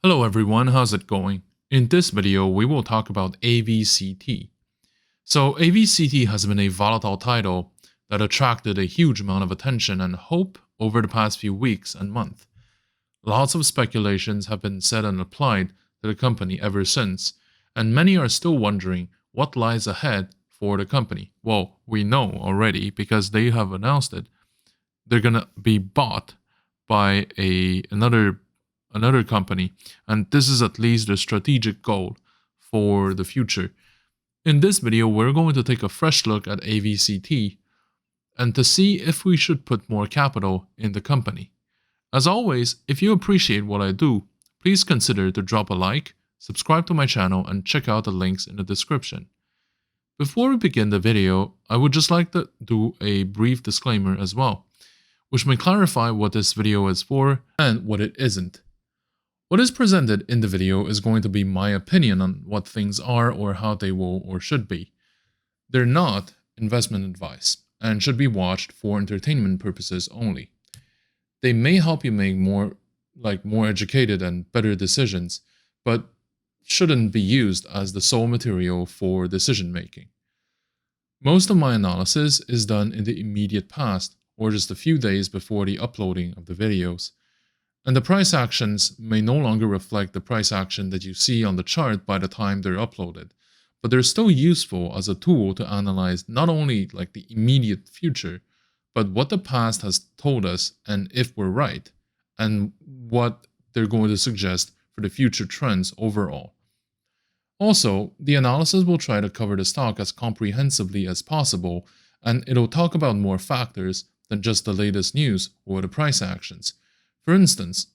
Hello everyone, how's it going? In this video, we will talk about AVCT. So AVCT has been a volatile title that attracted a huge amount of attention and hope over the past few weeks and months. Lots of speculations have been said and applied to the company ever since, and many are still wondering what lies ahead for the company. Well, we know already because they have announced it. They're gonna be bought by another company, and this is at least the strategic goal for the future. In this video, we're going to take a fresh look at AVCT and to see if we should put more capital in the company. As always, if you appreciate what I do, please consider to drop a like, subscribe to my channel, and check out the links in the description. Before we begin the video, I would just like to do a brief disclaimer as well, which may clarify what this video is for and what it isn't. What is presented in the video is going to be my opinion on what things are or how they will or should be. They're not investment advice and should be watched for entertainment purposes only. They may help you make more educated and better decisions, but shouldn't be used as the sole material for decision making. Most of my analysis is done in the immediate past or just a few days before the uploading of the videos. And the price actions may no longer reflect the price action that you see on the chart by the time they're uploaded, but they're still useful as a tool to analyze not only the immediate future, but what the past has told us and if we're right, and what they're going to suggest for the future trends overall. Also, the analysis will try to cover the stock as comprehensively as possible, and it'll talk about more factors than just the latest news or the price actions. For instance,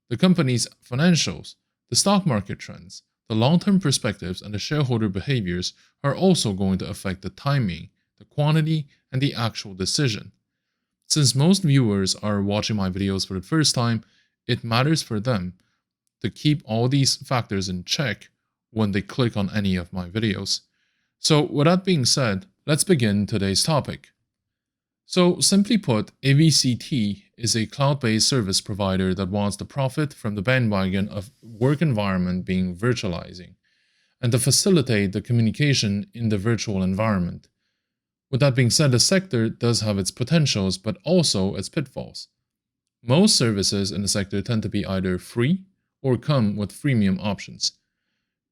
the company's financials, the stock market trends, the long-term perspectives, and the shareholder behaviors are also going to affect the timing, the quantity, and the actual decision. Since most viewers are watching my videos for the first time, it matters for them to keep all these factors in check when they click on any of my videos. So with that being said, let's begin today's topic. So simply put, AVCT is a cloud-based service provider that wants to profit from the bandwagon of work environment being virtualizing and to facilitate the communication in the virtual environment. With that being said, the sector does have its potentials but also its pitfalls. Most services in the sector tend to be either free or come with freemium options.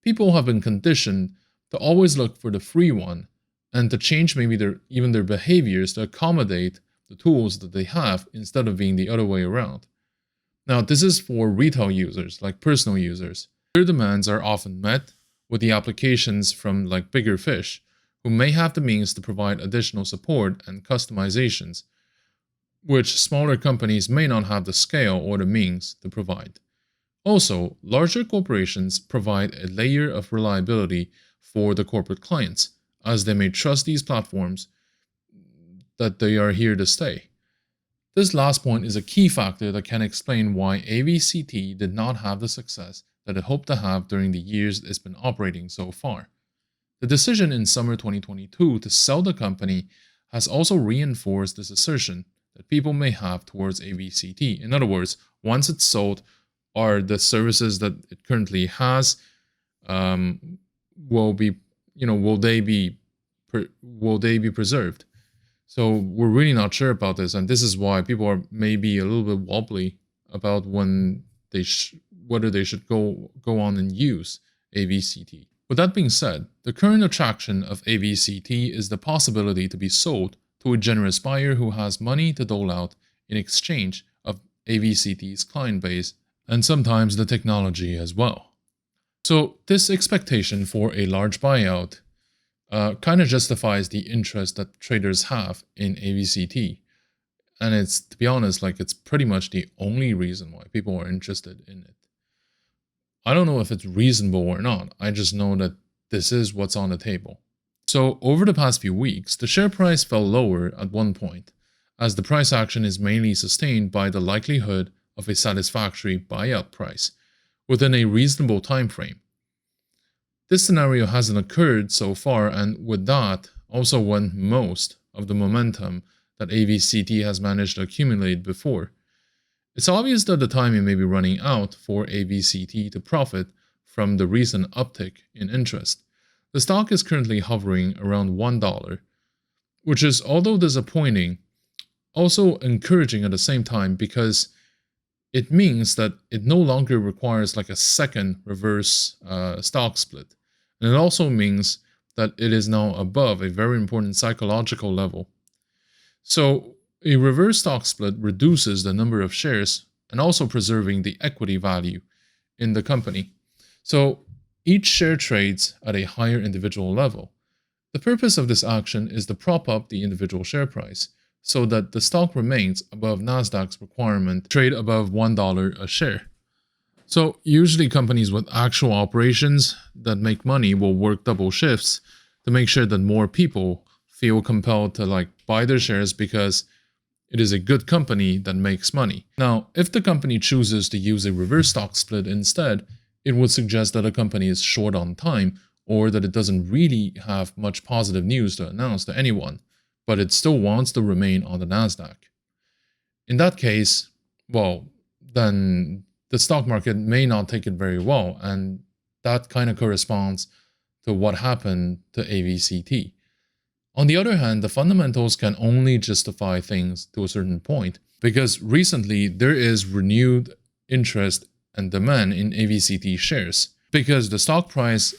People have been conditioned to always look for the free one and to change maybe even their behaviors to accommodate the tools that they have instead of being the other way around. Now, this is for retail users, like personal users. Their demands are often met with the applications from bigger fish, who may have the means to provide additional support and customizations, which smaller companies may not have the scale or the means to provide. Also, larger corporations provide a layer of reliability for the corporate clients, as they may trust these platforms that they are here to stay. This last point is a key factor that can explain why AVCT did not have the success that it hoped to have during the years it's been operating so far. The decision in summer 2022 to sell the company has also reinforced this assertion that people may have towards AVCT. In other words, once it's sold, are the services that it currently has will they be preserved? So we're really not sure about this, and this is why people are maybe a little bit wobbly about whether they should go on and use AVCT. With that being said, the current attraction of AVCT is the possibility to be sold to a generous buyer who has money to dole out in exchange of AVCT's client base and sometimes the technology as well. So this expectation for a large buyout kind of justifies the interest that traders have in AVCT. And it's, to be honest, it's pretty much the only reason why people are interested in it. I don't know if it's reasonable or not. I just know that this is what's on the table. So over the past few weeks, the share price fell lower at one point, as the price action is mainly sustained by the likelihood of a satisfactory buyout price within a reasonable time frame. This scenario hasn't occurred so far, and with that, also went most of the momentum that AVCT has managed to accumulate before. It's obvious that the timing may be running out for AVCT to profit from the recent uptick in interest. The stock is currently hovering around $1, which is, although disappointing, also encouraging at the same time because it means that it no longer requires like a second reverse stock split. And it also means that it is now above a very important psychological level. So a reverse stock split reduces the number of shares and also preserving the equity value in the company. So each share trades at a higher individual level. The purpose of this action is to prop up the individual share price so that the stock remains above Nasdaq's requirement to trade above $1 a share. So usually companies with actual operations that make money will work double shifts to make sure that more people feel compelled to buy their shares because it is a good company that makes money. Now, if the company chooses to use a reverse stock split instead, it would suggest that a company is short on time or that it doesn't really have much positive news to announce to anyone, but it still wants to remain on the Nasdaq. In that case, well, then the stock market may not take it very well, and that kind of corresponds to what happened to AVCT. On the other hand, the fundamentals can only justify things to a certain point, because recently there is renewed interest and demand in AVCT shares, because the stock price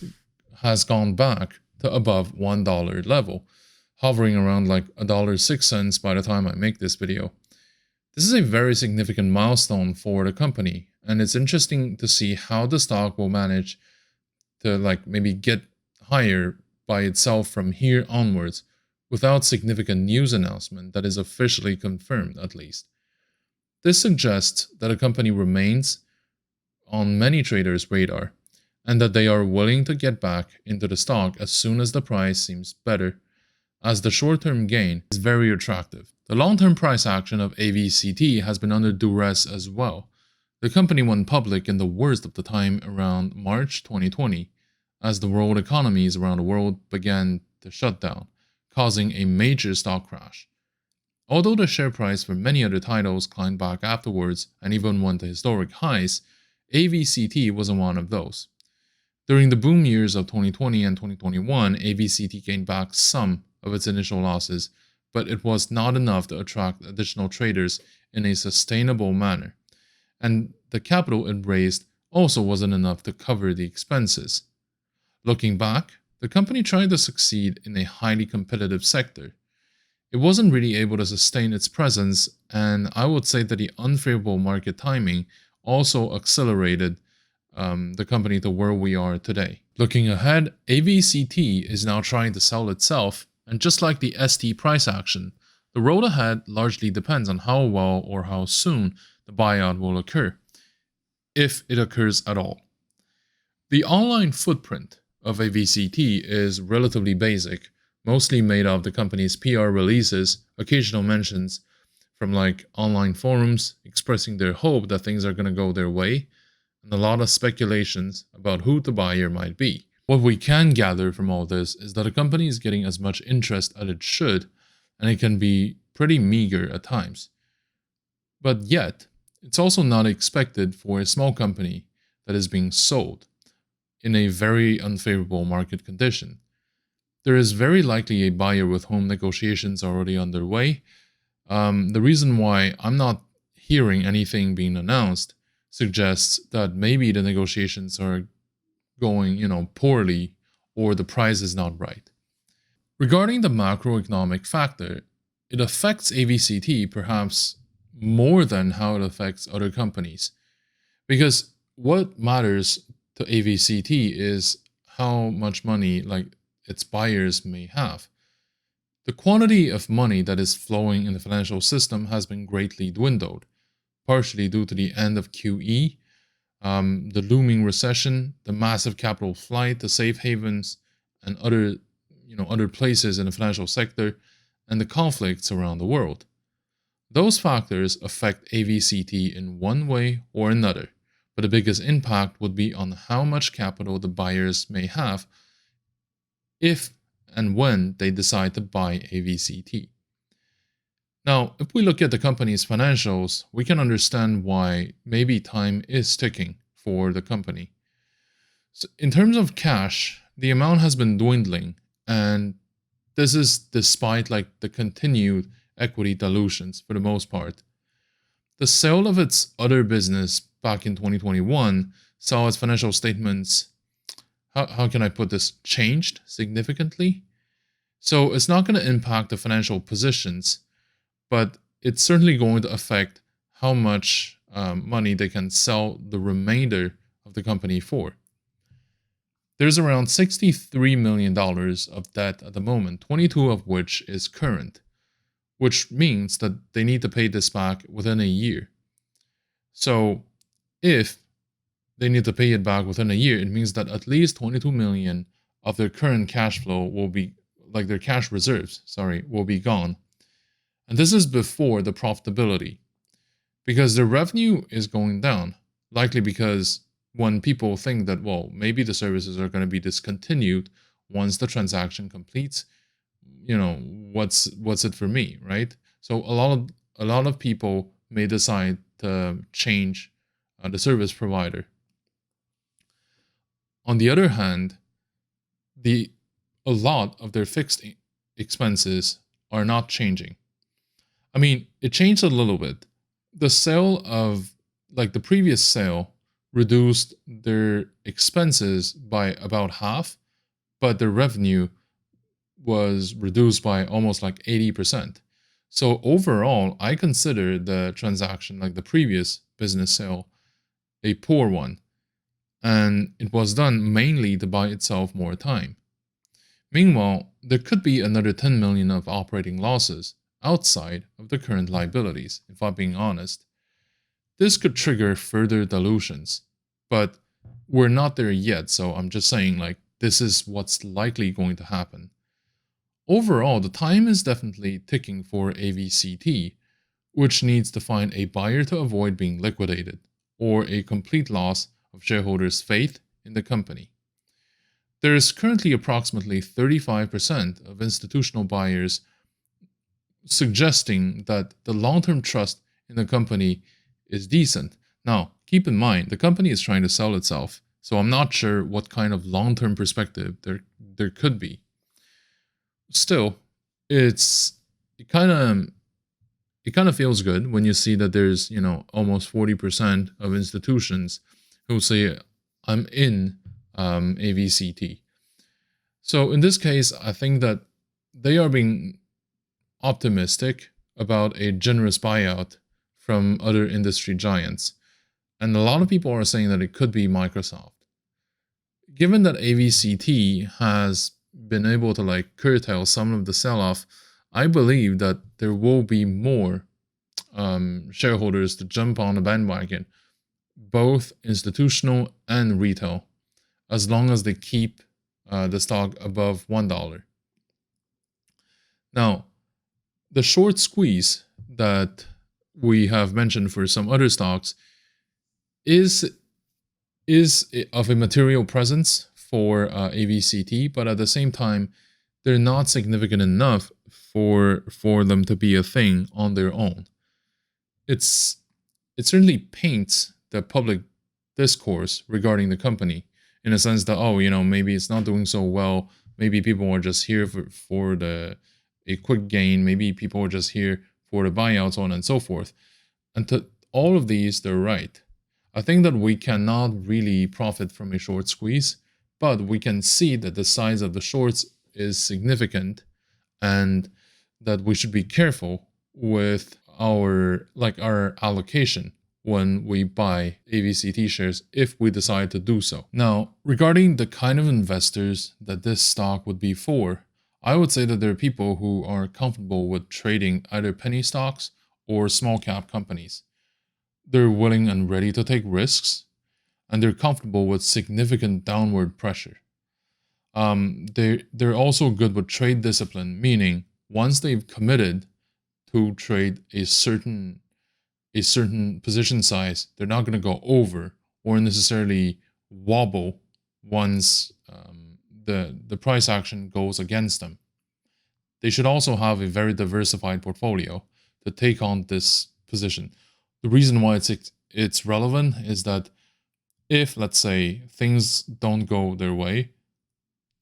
has gone back to above $1 level, hovering around like $1.06 by the time I make this video. This is a very significant milestone for the company, and it's interesting to see how the stock will manage to maybe get higher by itself from here onwards without significant news announcement that is officially confirmed, at least. This suggests that a company remains on many traders' radar and that they are willing to get back into the stock as soon as the price seems better, as the short-term gain is very attractive. The long-term price action of AVCT has been under duress as well. The company went public in the worst of the time around March 2020, as the world economies around the world began to shut down, causing a major stock crash. Although the share price for many other titles climbed back afterwards and even went to historic highs, AVCT wasn't one of those. During the boom years of 2020 and 2021, AVCT gained back some of its initial losses, but it was not enough to attract additional traders in a sustainable manner. And the capital it raised also wasn't enough to cover the expenses. Looking back, the company tried to succeed in a highly competitive sector. It wasn't really able to sustain its presence, and I would say that the unfavorable market timing also accelerated the company to where we are today. Looking ahead, AVCT is now trying to sell itself, and just like the ST price action, the road ahead largely depends on how well or how soon the buyout will occur, if it occurs at all. The online footprint of AVCT is relatively basic, mostly made of the company's PR releases, occasional mentions from online forums expressing their hope that things are going to go their way, and a lot of speculations about who the buyer might be. What we can gather from all this is that a company is getting as much interest as it should, and it can be pretty meager at times. But yet, it's also not expected for a small company that is being sold in a very unfavorable market condition. There is very likely a buyer with whom negotiations are already underway. The reason why I'm not hearing anything being announced suggests that maybe the negotiations are going, poorly, or the price is not right. Regarding the macroeconomic factor, it affects AVCT perhaps more than how it affects other companies. Because what matters to AVCT is how much money its buyers may have. The quantity of money that is flowing in the financial system has been greatly dwindled, partially due to the end of QE, the looming recession, the massive capital flight to safe havens and other places in the financial sector, and the conflicts around the world. Those factors affect AVCT in one way or another, but the biggest impact would be on how much capital the buyers may have if and when they decide to buy AVCT. Now, if we look at the company's financials, we can understand why maybe time is ticking for the company. So in terms of cash, the amount has been dwindling, and this is despite like the continued equity dilutions for the most part. The sale of its other business back in 2021 saw its financial statements, how can I put this, changed significantly. So it's not going to impact the financial positions, but it's certainly going to affect how much money they can sell the remainder of the company for. There's around $63 million of debt at the moment, 22 of which is current, which means that they need to pay this back within a year. So if they need to pay it back within a year, it means that at least 22 million of their current cash flow will be, like their cash reserves, will be gone. And this is before the profitability, because the revenue is going down, likely because when people think that, well, maybe the services are going to be discontinued once the transaction completes, what's it for me, right? So a lot of people may decide to change the service provider. On the other hand, a lot of their fixed expenses are not changing. I mean, it changed a little bit. The sale of, like the previous sale, reduced their expenses by about half, but their revenue was reduced by almost like 80%. So overall, I consider the transaction, like the previous business sale, a poor one. And it was done mainly to buy itself more time. Meanwhile, there could be another 10 million of operating losses outside of the current liabilities, if I'm being honest. This could trigger further dilutions, but we're not there yet, so I'm just saying like this is what's likely going to happen. Overall, the time is definitely ticking for AVCT, which needs to find a buyer to avoid being liquidated, or a complete loss of shareholders' faith in the company. There is currently approximately 35% of institutional buyers suggesting that the long-term trust in the company is decent. Now, keep in mind, the company is trying to sell itself, so I'm not sure what kind of long-term perspective there could be. Still, it kind of feels good when you see that there's, almost 40% of institutions who say, I'm in AVCT. So in this case, I think that they are being optimistic about a generous buyout from other industry giants. And a lot of people are saying that it could be Microsoft. Given that AVCT has been able to like curtail some of the sell-off, I believe that there will be more shareholders to jump on the bandwagon, both institutional and retail, as long as they keep the stock above $1. Now, the short squeeze that we have mentioned for some other stocks is of a material presence for AVCT, but at the same time, they're not significant enough for them to be a thing on their own. It certainly paints the public discourse regarding the company in a sense that, maybe it's not doing so well. Maybe people are just here for a quick gain. Maybe people are just here for the buyouts, so on and so forth. And to all of these, they're right. I think that we cannot really profit from a short squeeze, but we can see that the size of the shorts is significant and that we should be careful with our allocation when we buy AVCT shares if we decide to do so. Now, regarding the kind of investors that this stock would be for, I would say that there are people who are comfortable with trading either penny stocks or small cap companies. They're willing and ready to take risks, and they're comfortable with significant downward pressure. They're also good with trade discipline, meaning once they've committed to trade a certain position size, they're not going to go over or necessarily wobble once the price action goes against them. They should also have a very diversified portfolio to take on this position. The reason why it's relevant is that if, let's say, things don't go their way,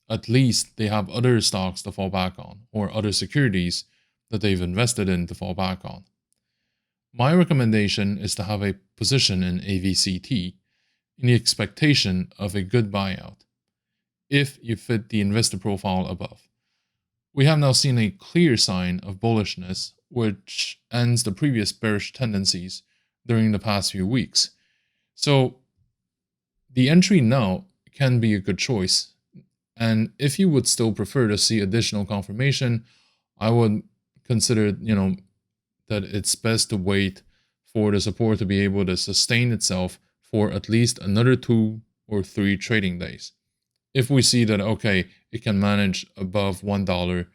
at least they have other stocks to fall back on or other securities that they've invested in to fall back on. My recommendation is to have a position in AVCT in the expectation of a good buyout, if you fit the investor profile above. We have now seen a clear sign of bullishness, which ends the previous bearish tendencies during the past few weeks. So the entry now can be a good choice. And if you would still prefer to see additional confirmation, I would consider, that it's best to wait for the support to be able to sustain itself for at least another 2 or 3 trading days. If we see that, okay, it can manage above $1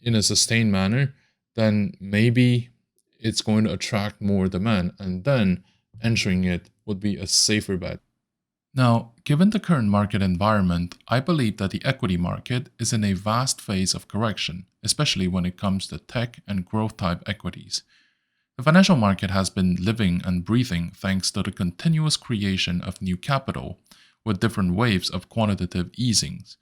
in a sustained manner, then maybe it's going to attract more demand, and then entering it would be a safer bet. Now, given the current market environment, I believe that the equity market is in a vast phase of correction, especially when it comes to tech and growth type equities. The financial market has been living and breathing thanks to the continuous creation of new capital, with different waves of quantitative easings,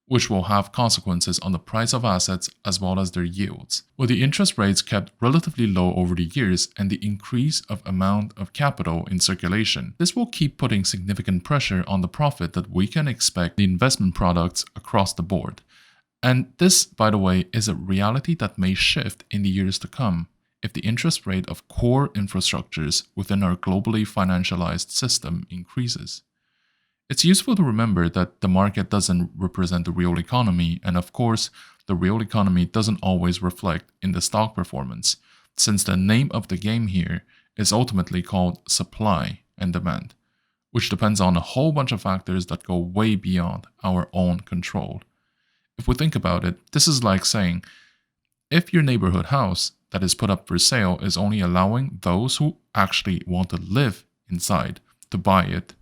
which will have consequences on the price of assets as well as their yields. With the interest rates kept relatively low over the years and the increase of amount of capital in circulation, this will keep putting significant pressure on the profit that we can expect the investment products across the board. And this, by the way, is a reality that may shift in the years to come if the interest rate of core infrastructures within our globally financialized system increases. It's useful to remember that the market doesn't represent the real economy, and of course, the real economy doesn't always reflect in the stock performance, since the name of the game here is ultimately called supply and demand, which depends on a whole bunch of factors that go way beyond our own control. If we think about it, this is like saying, if your neighborhood house that is put up for sale is only allowing those who actually want to live inside to buy it,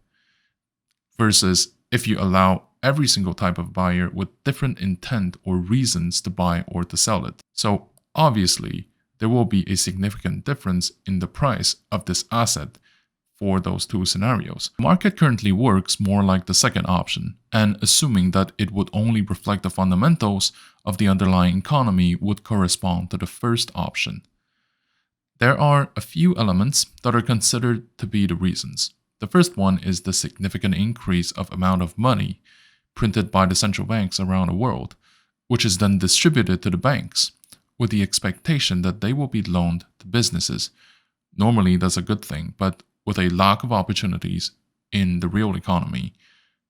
versus if you allow every single type of buyer with different intent or reasons to buy or to sell it. So obviously, there will be a significant difference in the price of this asset for those two scenarios. The market currently works more like the second option, and assuming that it would only reflect the fundamentals of the underlying economy would correspond to the first option. There are a few elements that are considered to be the reasons. The first one is the significant increase of amount of money printed by the central banks around the world, which is then distributed to the banks, with the expectation that they will be loaned to businesses. Normally that's a good thing, but with a lack of opportunities in the real economy,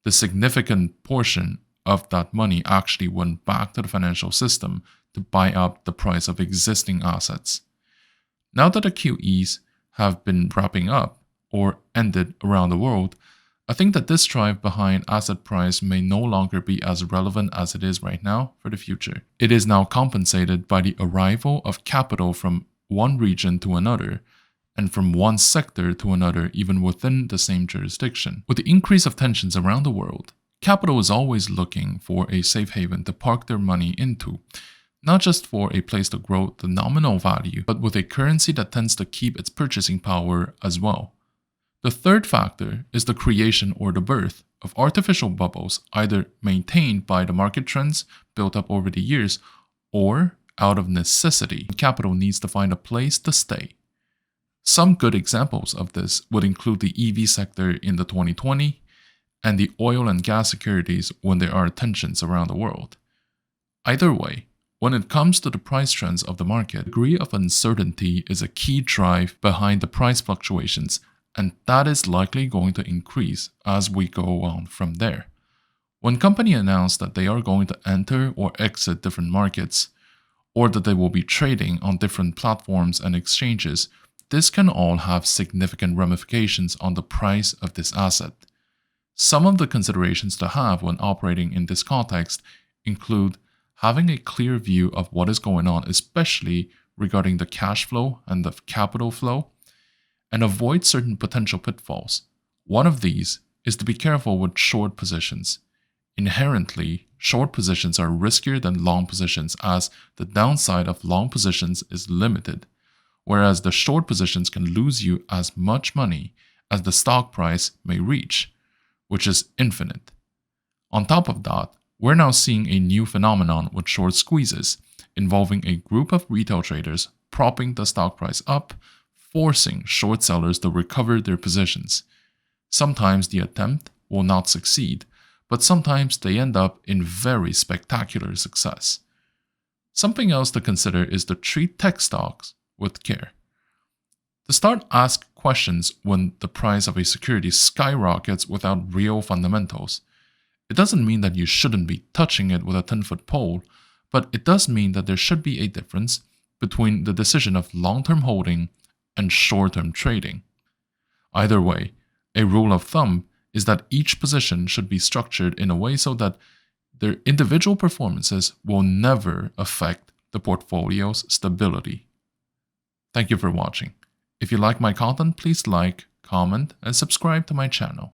the significant portion of that money actually went back to the financial system to buy up the price of existing assets. Now that the QEs have been wrapping up, or ended around the world, I think that this drive behind asset price may no longer be as relevant as it is right now for the future. It is now compensated by the arrival of capital from one region to another, and from one sector to another even within the same jurisdiction. With the increase of tensions around the world, capital is always looking for a safe haven to park their money into, not just for a place to grow the nominal value, but with a currency that tends to keep its purchasing power as well. The third factor is the creation or the birth of artificial bubbles, either maintained by the market trends built up over the years or out of necessity. Capital needs to find a place to stay. Some good examples of this would include the EV sector in the 2020 and the oil and gas securities when there are tensions around the world. Either way, when it comes to the price trends of the market, the degree of uncertainty is a key drive behind the price fluctuations, and that is likely going to increase as we go on from there. When companies announce that they are going to enter or exit different markets, or that they will be trading on different platforms and exchanges, this can all have significant ramifications on the price of this asset. Some of the considerations to have when operating in this context include having a clear view of what is going on, especially regarding the cash flow and the capital flow, and avoid certain potential pitfalls. One of these is to be careful with short positions. Inherently, short positions are riskier than long positions as the downside of long positions is limited, whereas the short positions can lose you as much money as the stock price may reach, which is infinite. On top of that, we're now seeing a new phenomenon with short squeezes, involving a group of retail traders propping the stock price up, forcing short sellers to recover their positions. Sometimes the attempt will not succeed, but sometimes they end up in very spectacular success. Something else to consider is to treat tech stocks with care. To start, ask questions when the price of a security skyrockets without real fundamentals. It doesn't mean that you shouldn't be touching it with a 10-foot pole, but it does mean that there should be a difference between the decision of long-term holding and short-term trading. Either way, a rule of thumb is that each position should be structured in a way so that their individual performances will never affect the portfolio's stability. Thank you for watching. If you like my content, please like, comment, and subscribe to my channel.